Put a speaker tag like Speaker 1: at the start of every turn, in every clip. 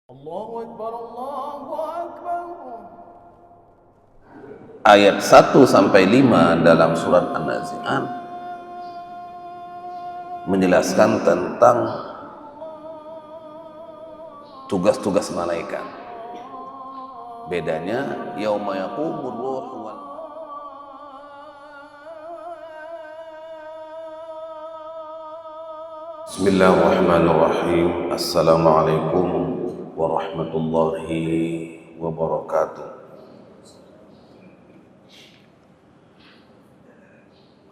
Speaker 1: Allahu Akbar, Allahu Akbar.
Speaker 2: Ayat 1 sampai 5 dalam surat An-Nazi'at menjelaskan tentang tugas-tugas malaikat. Bedanya yauma yaqumur ruh wal Bismillahirrahmanirrahim. Assalamualaikum warahmatullahi wabarakatuh.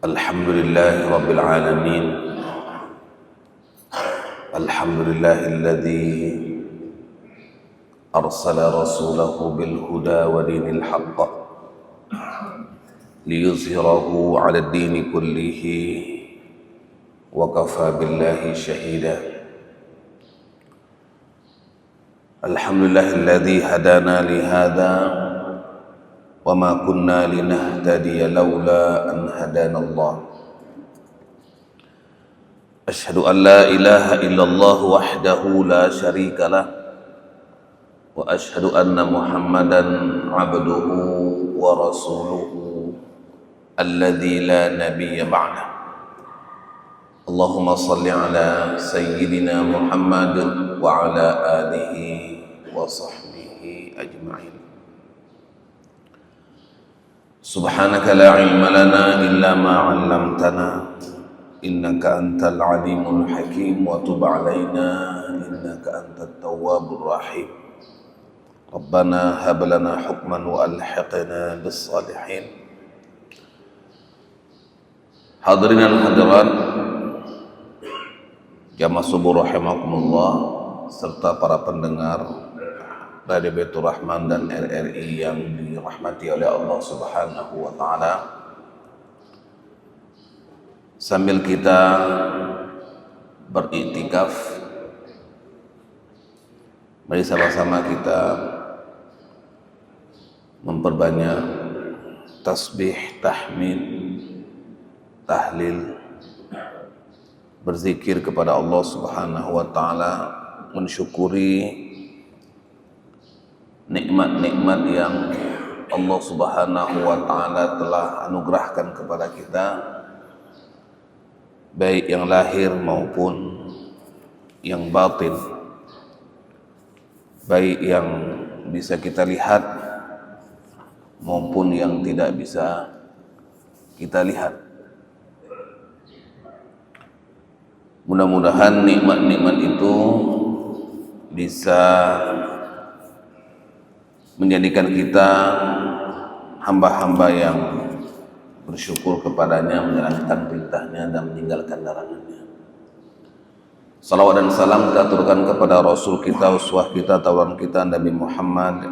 Speaker 2: Alhamdulillahi rabbil alamin. Alhamdulillahilladzi arsala rasulahu bil huda wa dinil haqq liyuzhirahu 'ala ad-dini kullihi wa kafa billahi shahida. Alhamdulillahilladzi hadana li hadza wa ma kunna linahtadiya laula an hadana Allah. Asyhadu an la ilaha illallah wahdahu la syarika lah wa asyhadu anna Muhammadan abduhu wa rasuluhu alladzi la nabiyya ba'dah. Allahumma salli ala sayyidina Muhammad wa ala alihi wa sahbihi ajma'in. Subhanaka la ilma lana illa ma 'allamtana innaka antal alimul hakim wa tub 'alaina innaka antat tawwabur rahim. Rabbana hab lana hukman wa alhiqna bis salihin. Hadirin dan hadirat jamaah subuh rahimakumullah serta para pendengar Radio Baitur Rahman dan RRI yang dirahmati oleh Allah Subhanahu wa taala. Sambil kita beriktikaf, mari sama-sama kita memperbanyak tasbih, tahmid, tahlil, berzikir kepada Allah Subhanahu wa taala, mensyukuri nikmat-nikmat yang Allah Subhanahu wa taala telah anugerahkan kepada kita, baik yang lahir maupun yang batin, baik yang bisa kita lihat maupun yang tidak bisa kita lihat. Mudah-mudahan nikmat-nikmat itu bisa menjadikan kita hamba-hamba yang bersyukur kepadanya, menjalankan perintahnya dan meninggalkan larangannya. Salawat dan salam kita aturkan kepada Rasul kita, uswah kita, tauladan kita, Nabi Muhammad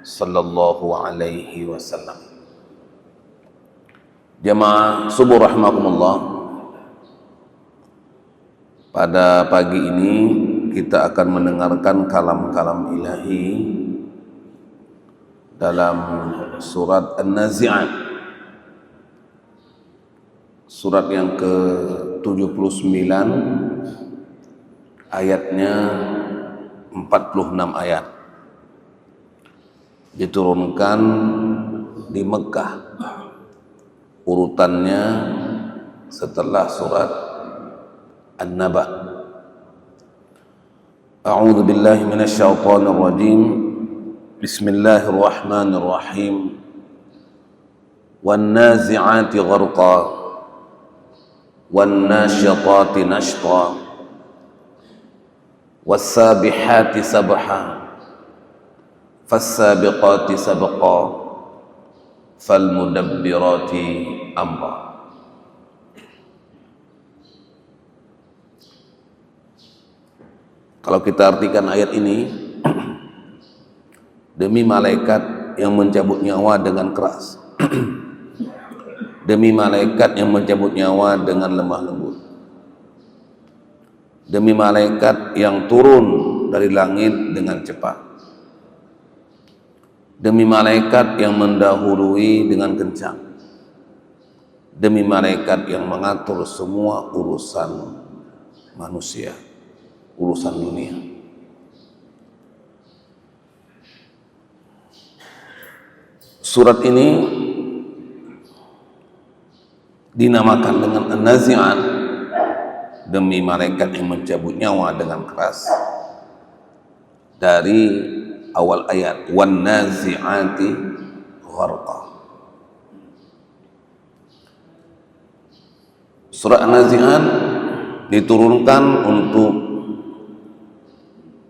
Speaker 2: sallallahu alaihi wasallam. Jamaah subuh rahimakumullah, pada pagi ini kita akan mendengarkan kalam-kalam ilahi dalam surat An-Nazi'at, surat yang ke-79, ayatnya 46 ayat, diturunkan di Mekah, urutannya setelah surat An-Naba. A'udzu billahi minasyaitonir rajim. Bismillahirrahmanirrahim. Wan nazi'ati gharqa wan nasyitati nashta was sabihati sabha fas-sabiqati sabqa fal mudabbirati amra. Kalau kita artikan ayat ini, demi malaikat yang mencabut nyawa dengan keras, demi malaikat yang mencabut nyawa dengan lemah lembut, demi malaikat yang turun dari langit dengan cepat, demi malaikat yang mendahului dengan kencang, demi malaikat yang mengatur semua urusan manusia, urusan dunia. Surat ini dinamakan dengan An-Nazi'at demi malaikat yang mencabut nyawa dengan keras, dari awal ayat wan nazi'ati gharqa. Surah An-Nazi'at diturunkan untuk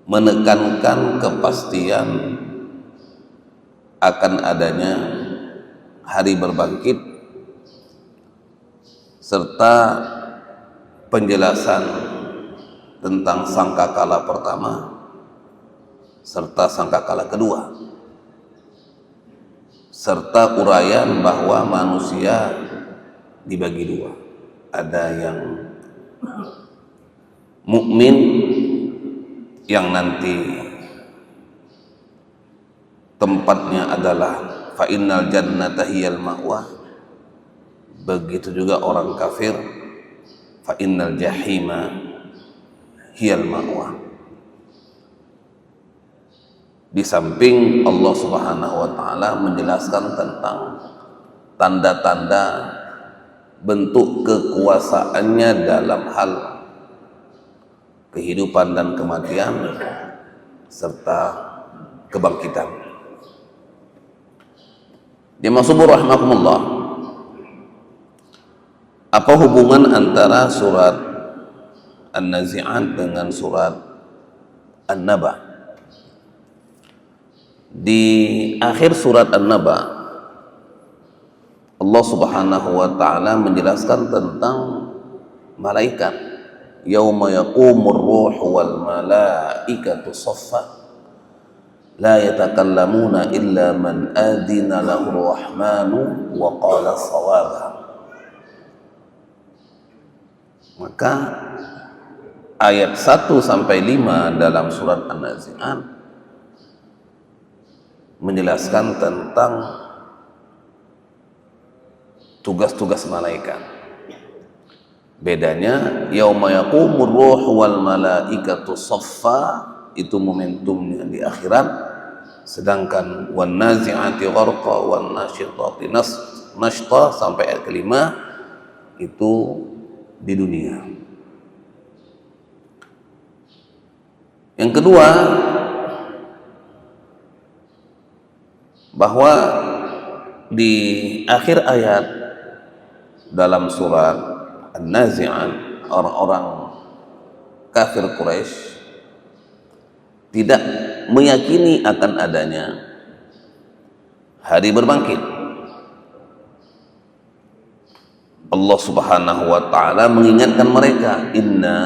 Speaker 2: menekankan kepastian akan adanya hari berbangkit serta penjelasan tentang sangkakala pertama serta sangkakala kedua, serta uraian bahwa manusia dibagi dua. Ada yang mukmin yang nanti tempatnya adalah fa innal jannata hiyal ma'wa, begitu juga orang kafir fa innal jahima hiyal ma'wa. Di samping Allah Subhanahu wa taala menjelaskan tentang tanda-tanda bentuk kekuasaannya dalam hal kehidupan dan kematian serta kebangkitan. Jemaah subuh rahimakumullah, apa hubungan antara surat An-Nazi'at dengan surat An-Naba? Di akhir surat An-Naba, Allah Subhanahu wa taala menjelaskan tentang malaikat. Yauma yaqumur ruhu wal malaikatu shaffa la yatakallamuna illa man adina lahu rahmanu wa qala shawaba. Maka ayat 1 sampai 5 dalam surat An-Nazi'at menjelaskan tentang tugas-tugas malaikat. Bedanya yauma yaqumur ruhu wal malaikatu shaffa itu momentumnya di akhirat, sedangkan wan nazi'ati gharqa wan nasyitati nashta sampai ayat kelima itu di dunia. Yang kedua, bahwa di akhir ayat dalam surat An-Nazi'at, orang-orang kafir Quraisy tidak meyakini akan adanya hari berbangkit. Allah Subhanahu wa taala mengingatkan mereka, inna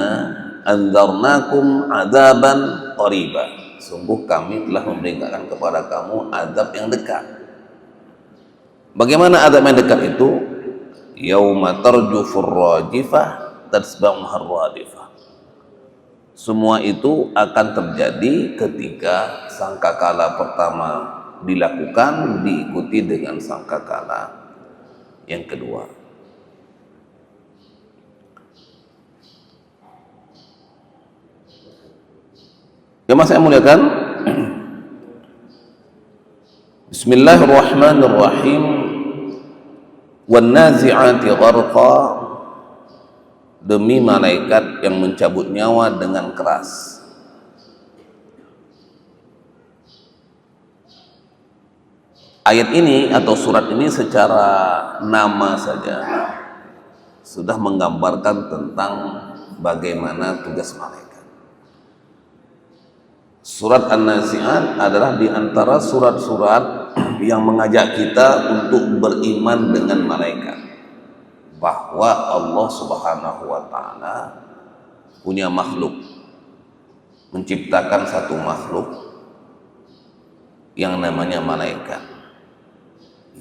Speaker 2: anzarnakum adzaban qariba, sungguh kami telah memberikan kepada kamu azab yang dekat. Bagaimana azab yang dekat itu? Yauma tarjufur rajifah tatsba'uhar radifah. Semua itu akan terjadi ketika sangkakala pertama dilakukan diikuti dengan sangkakala yang kedua. Jemaah saya muliakan, Bismillahirrahmanirrahim. Wan nazi'ati gharqa, demi malaikat yang mencabut nyawa dengan keras. Ayat ini atau surat ini secara nama saja sudah menggambarkan tentang bagaimana tugas malaikat. Surat An-Nazi'at adalah di antara surat-surat yang mengajak kita untuk beriman dengan malaikat, bahwa Allah Subhanahu wa taala punya makhluk, menciptakan satu makhluk yang namanya malaikat,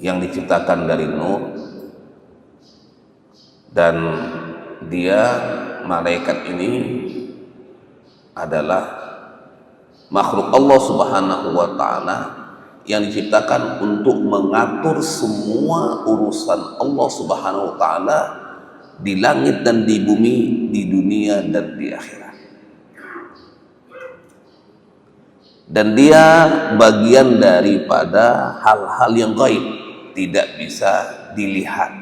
Speaker 2: yang diciptakan dari nur, dan dia, malaikat ini adalah makhluk Allah Subhanahu wa taala yang diciptakan untuk mengatur semua urusan Allah Subhanahu wa taala di langit dan di bumi, di dunia dan di akhirat. dan dia bagian daripada hal-hal yang gaib, tidak bisa dilihat.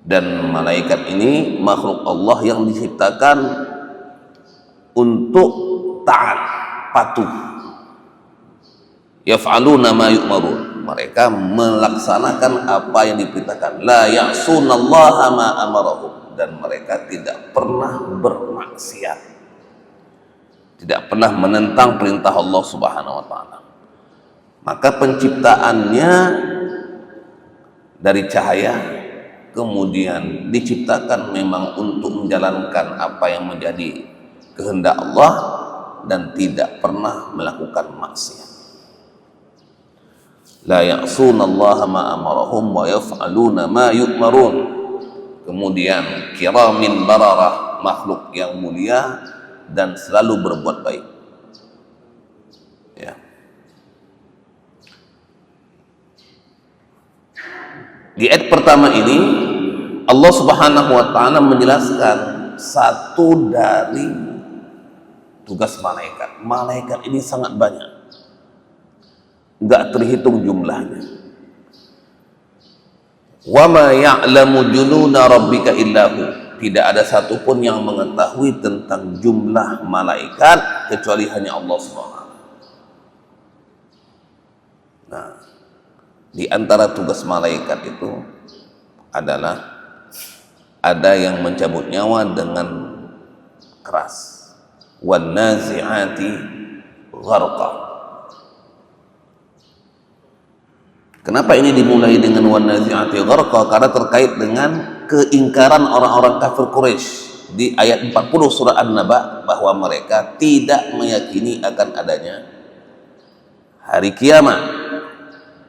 Speaker 2: Dan malaikat ini makhluk Allah yang diciptakan untuk taat, patuh. Yaf'aluna ma yu'marun, mereka melaksanakan apa yang diperintahkan. La ya'sunallaha ma amarahum, dan mereka tidak pernah bermaksiat, tidak pernah menentang perintah Allah Subhanahu wa taala. Maka penciptaannya dari cahaya, kemudian diciptakan memang untuk menjalankan apa yang menjadi kehendak Allah dan tidak pernah melakukan maksiat. La ya'sunallaha ma amarahum wa yaf'aluna ma yu'marun. Kemudian kiramin bararah, makhluk yang mulia dan selalu berbuat baik. Ya. Di ayat pertama ini Allah Subhanahu wa taala menjelaskan satu dari tugas malaikat. Malaikat ini sangat banyak, enggak terhitung jumlahnya. Wa ma ya'lamu junuda rabbika illahu, tidak ada satupun yang mengetahui tentang jumlah malaikat kecuali hanya Allah Subhanahu. Nah, di antara tugas malaikat itu adalah ada yang mencabut nyawa dengan keras. Wan nazi'ati gharqa. Kenapa ini dimulai dengan wan nazi'ati gharqa? Karena terkait dengan keingkaran orang-orang kafir Quraisy di ayat 40 surah An-Naba, bahwa mereka tidak meyakini akan adanya hari kiamat.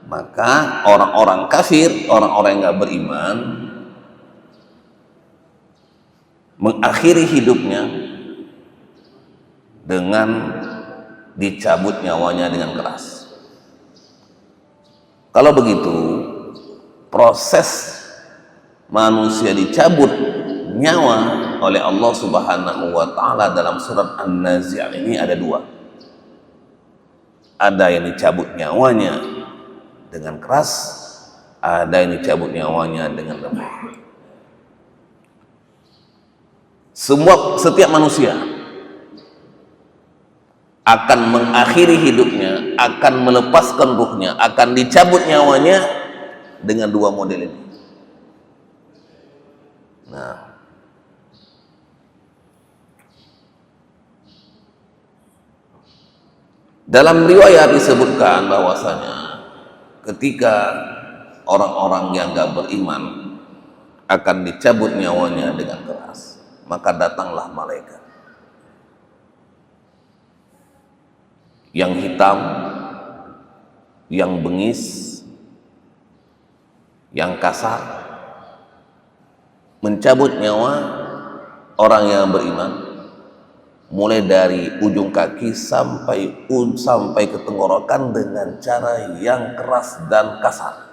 Speaker 2: Maka orang-orang kafir, orang-orang yang nggak beriman, mengakhiri hidupnya dengan dicabut nyawanya dengan keras. Kalau begitu, proses manusia dicabut nyawa oleh Allah Subhanahu wa taala dalam surat An-Nazi'at ini ada dua. Ada yang dicabut nyawanya dengan keras, ada yang dicabut nyawanya dengan lembut. Setiap manusia akan mengakhiri hidupnya, akan melepaskan ruhnya, akan dicabut nyawanya dengan dua model ini. Nah, dalam riwayat disebutkan bahwasanya ketika orang-orang yang gak beriman akan dicabut nyawanya dengan keras, maka datanglah malaikat yang hitam, yang bengis, yang kasar, mencabut nyawa orang yang beriman, mulai dari ujung kaki sampai ke tenggorokan dengan cara yang keras dan kasar.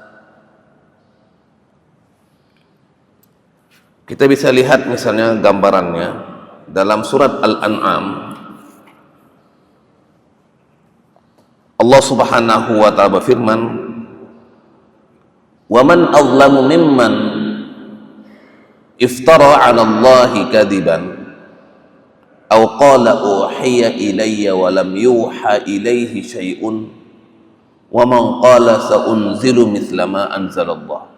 Speaker 2: Kita bisa lihat misalnya gambarannya dalam surat Al-An'am. Allah Subhanahu wa ta'ala berfirman, "Wa man azlamu mimman iftara 'ala Allahi kadiban aw qala uhiya ilayya wa lam yuha ilayhi syai'un wa man qala sa'unzilu mithla ma anzalallah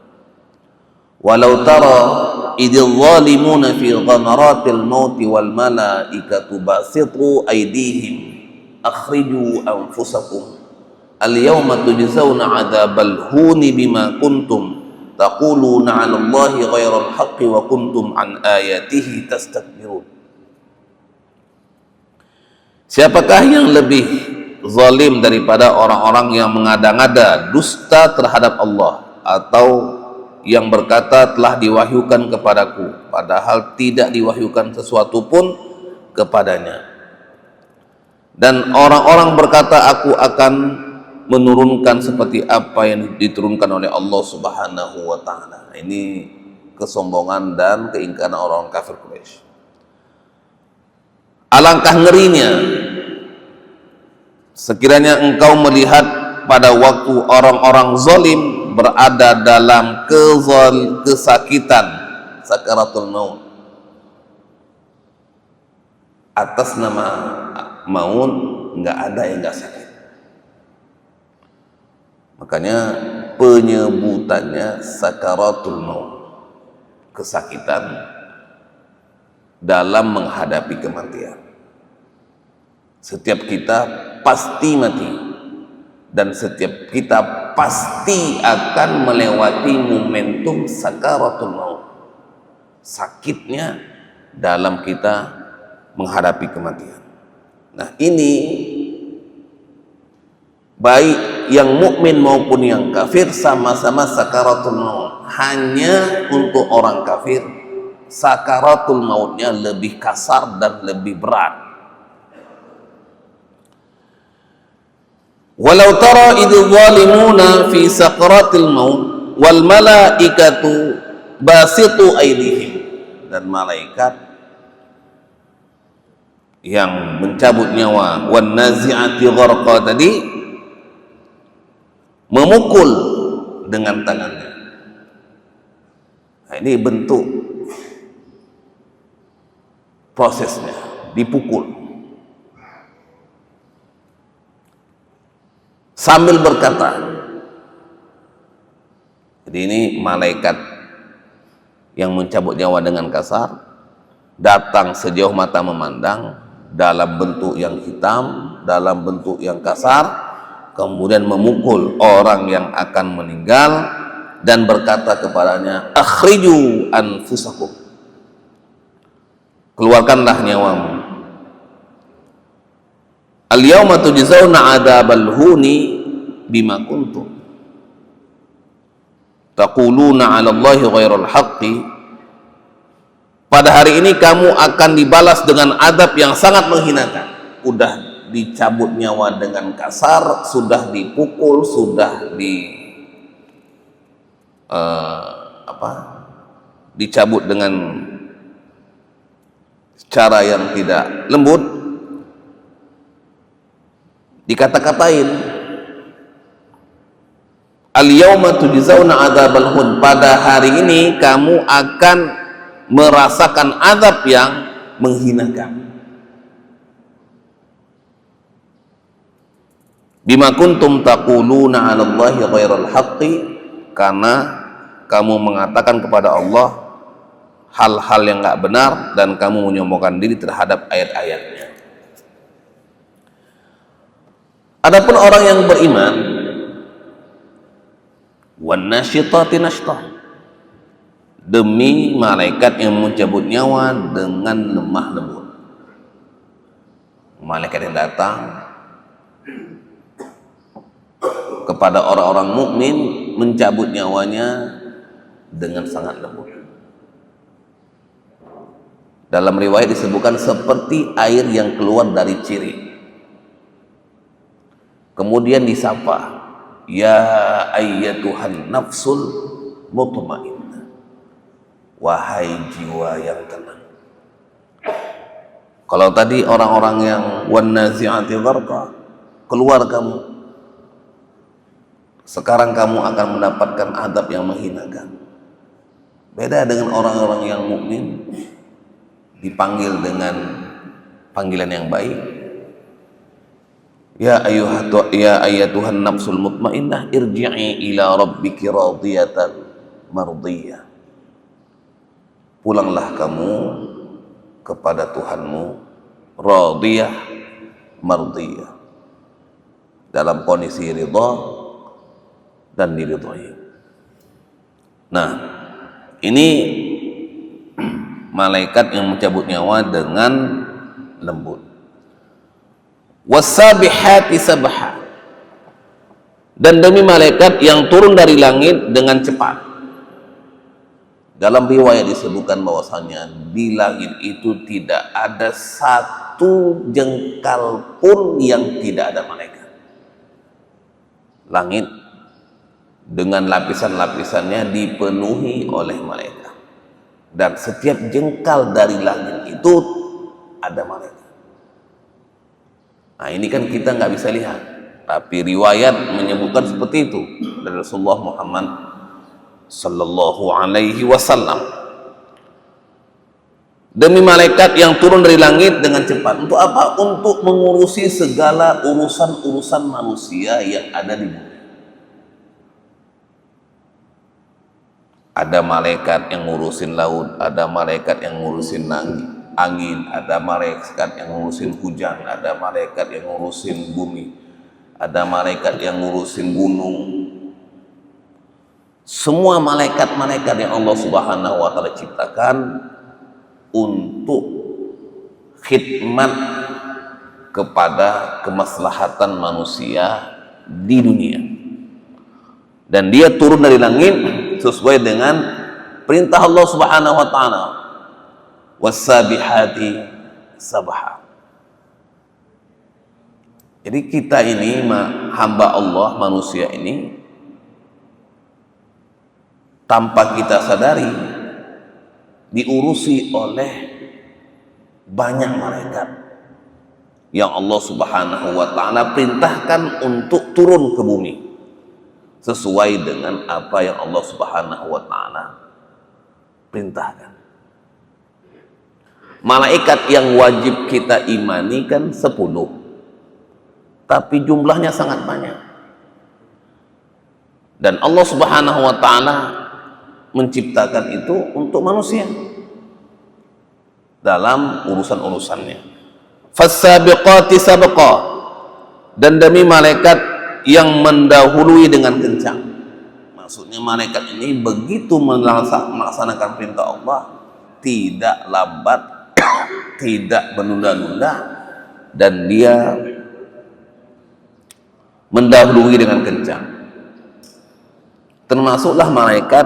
Speaker 2: walau tara idil zalimuna fi ghamaratil mauti wal malaikatu basitu aydihim akhriju anfusakum al-yawma tujzauna 'adzabal huni bima kuntum taquluna 'ala Allahi ghairal haqqi wa kuntum an ayatihi tastakbirun." Siapakah yang lebih zalim daripada orang-orang yang mengada-ngada dusta terhadap Allah, atau yang berkata telah diwahyukan kepadaku padahal tidak diwahyukan sesuatu pun kepadanya, dan orang-orang berkata aku akan menurunkan seperti apa yang diturunkan oleh Allah Subhanahu wa ta'ala. Ini kesombongan dan keingkaran orang kafir Quraisy. Alangkah ngerinya sekiranya engkau melihat pada waktu orang-orang zalim berada dalam kesakitan sakaratul maut, atas nama maut nggak ada yang nggak sakit. Makanya penyebutannya sakaratul maut, kesakitan dalam menghadapi kematian. Setiap kita pasti mati, dan setiap kita pasti akan melewati momentum sakaratul maut, sakitnya dalam kita menghadapi kematian. Nah, ini baik yang mukmin maupun yang kafir sama-sama sakaratul maut. Hanya untuk orang kafir sakaratul mautnya lebih kasar dan lebih berat. Walau tara idh zalimuna fi sakaratil maut wal malaikatu basitu aydihim, dan malaikat yang mencabut nyawa wan nazi'ati gharqa tadi memukul dengan tangannya. Nah, ini bentuk prosesnya, dipukul sambil berkata. Jadi ini malaikat yang mencabut nyawa dengan kasar datang sejauh mata memandang, dalam bentuk yang hitam, dalam bentuk yang kasar, kemudian memukul orang yang akan meninggal dan berkata kepadanya, akhriju anfusakum, keluarkanlah nyawamu. Al-yawma tujzauna adzabal huni bima kuntum taquluna 'ala Allahi ghairal haqqi. Pada hari ini kamu akan dibalas dengan adab yang sangat menghinakan. Udah dicabut nyawa dengan kasar, sudah dipukul, sudah dicabut dengan cara yang tidak lembut, dikata-katain, al-yawma tujzauna adzabal hun, pada hari ini kamu akan merasakan azab yang menghinakan. Bima kuntum taquluna 'ala Allahi ghairal haqqi, karena kamu mengatakan kepada Allah hal-hal yang enggak benar dan kamu menyombongkan diri terhadap ayat-ayatnya. Adapun orang yang beriman, wan nasyitati nashtah, demi malaikat yang mencabut nyawa dengan lemah lembut. Malaikat yang datang kepada orang-orang mukmin mencabut nyawanya dengan sangat lembut. Dalam riwayat disebutkan seperti air yang keluar dari ciri. Kemudian disapa, ya ayyatuhan nafsul mutmainnah, wahai jiwa yang tenang. Kalau tadi orang-orang yang wan nazi'ati gharqa, keluar kamu, sekarang kamu akan mendapatkan adab yang menghinakan. Beda dengan orang-orang yang mukmin, dipanggil dengan panggilan yang baik. Ya ayyatuhan nafsul mutmainnah, irji'i ila rabbiki radiyatan mardiyah. Pulanglah kamu kepada Tuhanmu radiyah mardiyah, dalam kondisi ridha dan diridhai. Nah, ini malaikat yang mencabut nyawa dengan lembut. Wasabihati sabha, dan demi malaikat yang turun dari langit dengan cepat. Dalam riwayat disebutkan bahwasanya di langit itu tidak ada satu jengkal pun yang tidak ada malaikat. Langit dengan lapisan-lapisannya dipenuhi oleh malaikat, dan setiap jengkal dari langit itu ada malaikat. Nah, ini kan kita nggak bisa lihat, tapi riwayat menyebutkan seperti itu dari Rasulullah Muhammad sallallahu alaihi wasallam. Demi malaikat yang turun dari langit dengan cepat. Untuk apa? Untuk mengurusi segala urusan-urusan manusia yang ada di bumi. Ada malaikat yang ngurusin laut, ada malaikat yang ngurusin angin, ada malaikat yang ngurusin hujan, ada malaikat yang ngurusin bumi, ada malaikat yang ngurusin gunung. Semua malaikat-malaikat yang Allah Subhanahu wa taala ciptakan untuk khidmat kepada kemaslahatan manusia di dunia. Dan dia turun dari langit sesuai dengan perintah Allah Subhanahu wa taala. Was-sabihati sabha. Jadi kita ini hamba Allah, manusia ini, tanpa kita sadari diurusi oleh banyak malaikat yang Allah Subhanahu wa taala perintahkan untuk turun ke bumi sesuai dengan apa yang Allah Subhanahu wa taala perintahkan. Malaikat yang wajib kita imani kan 10, tapi jumlahnya sangat banyak. Dan Allah Subhanahu wa taala menciptakan itu untuk manusia dalam urusan-urusannya. Fas-sabiqati sabqa, dan demi malaikat yang mendahului dengan kencang. Maksudnya malaikat ini begitu melaksanakan perintah Allah, tidak lambat, tidak menunda-nunda, dan dia mendahului dengan kencang. Termasuklah malaikat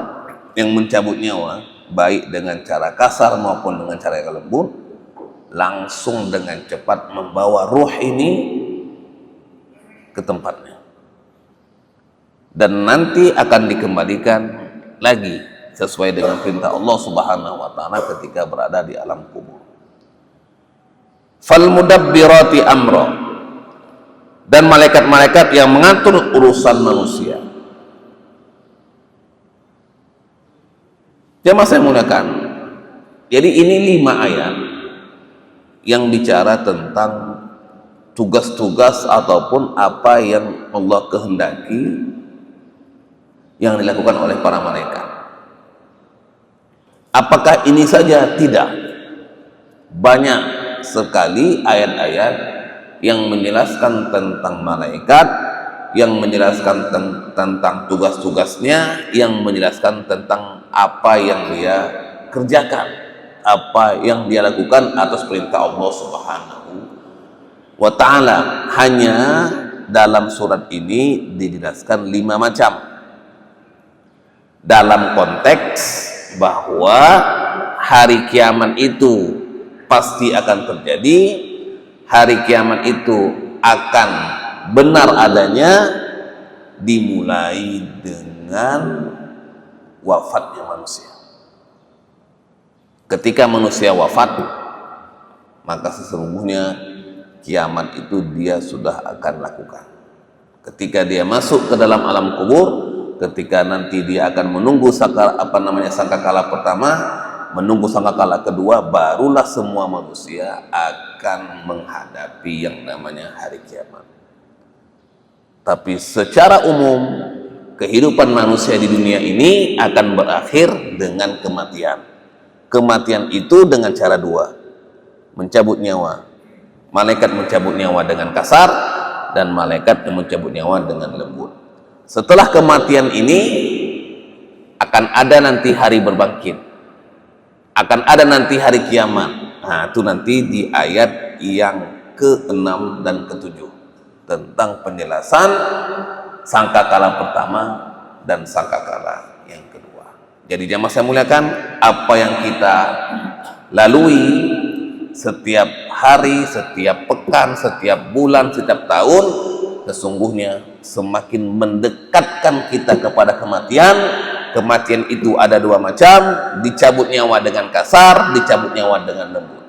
Speaker 2: yang mencabut nyawa, baik dengan cara kasar maupun dengan cara yang lembut, langsung dengan cepat membawa ruh ini ke tempatnya, dan nanti akan dikembalikan lagi sesuai dengan perintah Allah Subhanahu wa taala ketika berada di alam kubur. Fal mudabbirati amra, dan malaikat-malaikat yang mengatur urusan manusia. Jamaah saya muliakan, jadi ini 5 ayat yang bicara tentang tugas-tugas ataupun apa yang Allah kehendaki yang dilakukan oleh para malaikat. Apakah ini saja? Tidak. Banyak sekali ayat-ayat yang menjelaskan tentang malaikat, yang menjelaskan tentang tugas-tugasnya, yang menjelaskan tentang apa yang dia kerjakan, apa yang dia lakukan atas perintah Allah Subhanahu wa ta'ala. Hanya dalam surat ini dijelaskan 5 macam dalam konteks bahwa hari kiamat itu pasti akan terjadi, hari kiamat itu akan benar adanya dimulai dengan wafatnya manusia. Ketika manusia wafat, maka sesungguhnya kiamat itu dia sudah akan lakukan. Ketika dia masuk ke dalam alam kubur, ketika nanti dia akan menunggu sangkakala pertama, menunggu sangkakala kedua, barulah semua manusia akan menghadapi yang namanya hari kiamat. Tapi secara umum kehidupan manusia di dunia ini akan berakhir dengan kematian. Kematian itu dengan cara 2, mencabut nyawa. Malaikat mencabut nyawa dengan kasar, dan malaikat yang mencabut nyawa dengan lembut. Setelah kematian ini akan ada nanti hari berbangkit, akan ada nanti hari kiamat. Nah, itu nanti di ayat yang ke-6 dan ke-7 tentang penjelasan sangkakala pertama dan sangkakala yang kedua. Jadi jamaah saya muliakan, apa yang kita lalui setiap hari, setiap pekan, setiap bulan, setiap tahun, sesungguhnya semakin mendekatkan kita kepada kematian. Kematian itu ada 2 macam, dicabut nyawa dengan kasar, dicabut nyawa dengan lembut.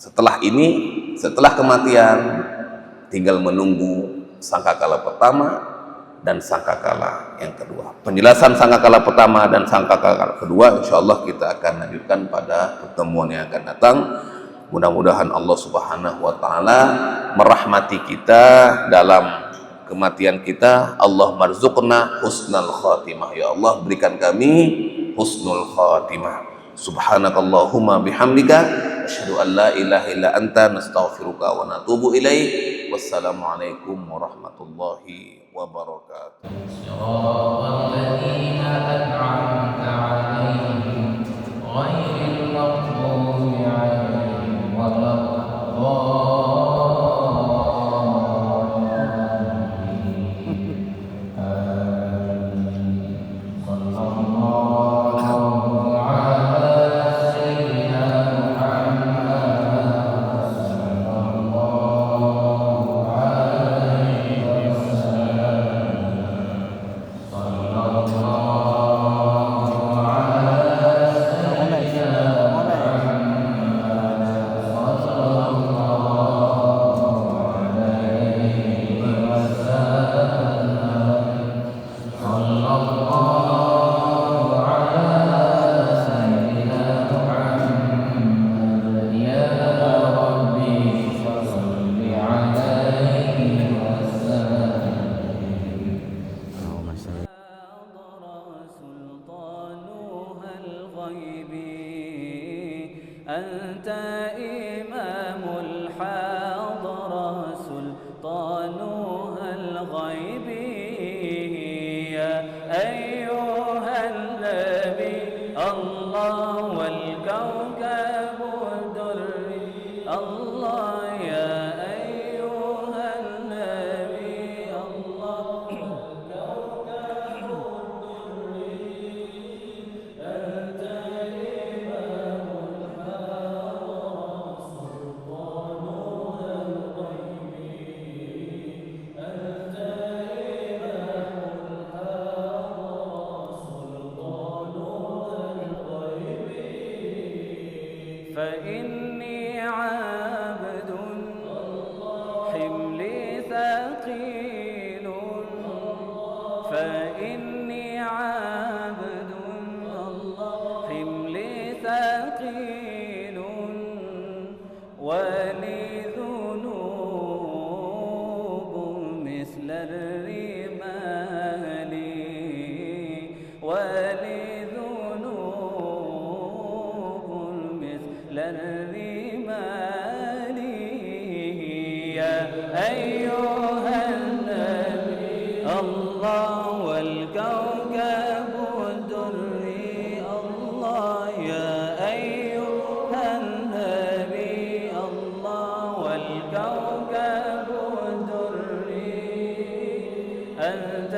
Speaker 2: Setelah ini, setelah kematian, tinggal menunggu sangkakala pertama dan sangkakala yang kedua. Penjelasan sangkakala pertama dan sangkakala kedua insya Allah kita akan lanjutkan pada pertemuan yang akan datang. Mudah-mudahan Allah Subhanahu wa Ta'ala merahmati kita dalam kematian kita. Allah marzuqna husnal khatimah, ya Allah berikan kami husnul khatimah. Subhanakallahumma bihamdika asyhadu an la ilaha illa anta nastaghfiruka wa natubu ilaik. Wassalamualaikum warahmatullahi wabarakatuh. Shiratal ladzina an'amta 'alaihim ghairil maghdubi 'alaihim waladdallin. أنت إمام الحاضرة سلطانها الغيب يا أيها النبي الله والكوكب الدري الله يا أيها النبي الله والكوكب الدري أنت فإني عبد حملي ثقيل فإني عبد حملي ثقيل ولي ذنوب مثل الرمال ولي للرمال يا أيها النبي الله والكوكب الدري الله يا أيها النبي الله والكوكب الدري أنت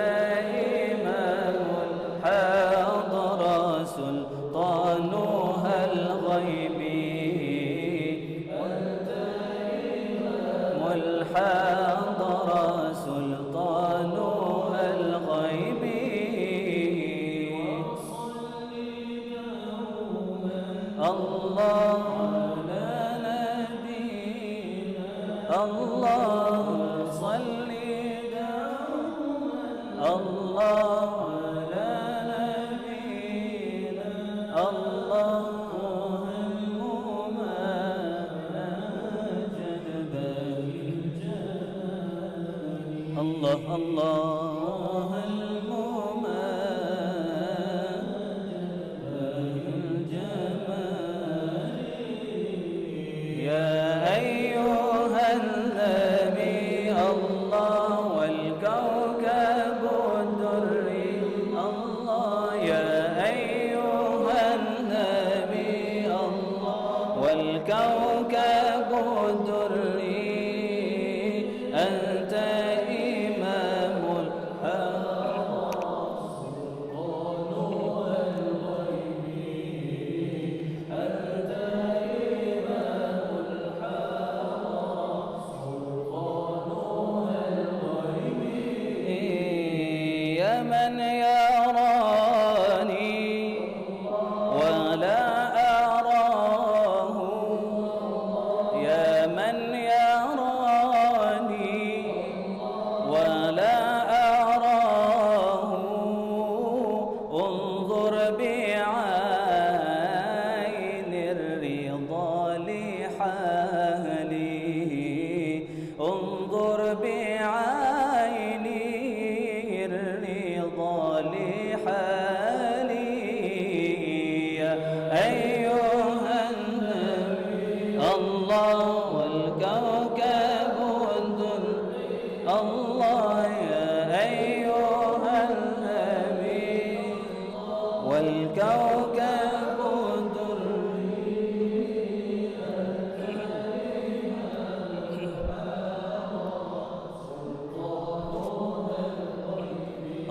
Speaker 2: إمام الحاضرة سلطانها الغيب الحاضرة سلطانها الغيب الله لا نبينا الله صل الله لا نبينا الله الله الله الجمال يا أيها النبي الله والكوكب الدري الله يا أيها النبي الله والكوكب الدري أنت من يراني ولا أراه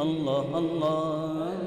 Speaker 3: Allah Allah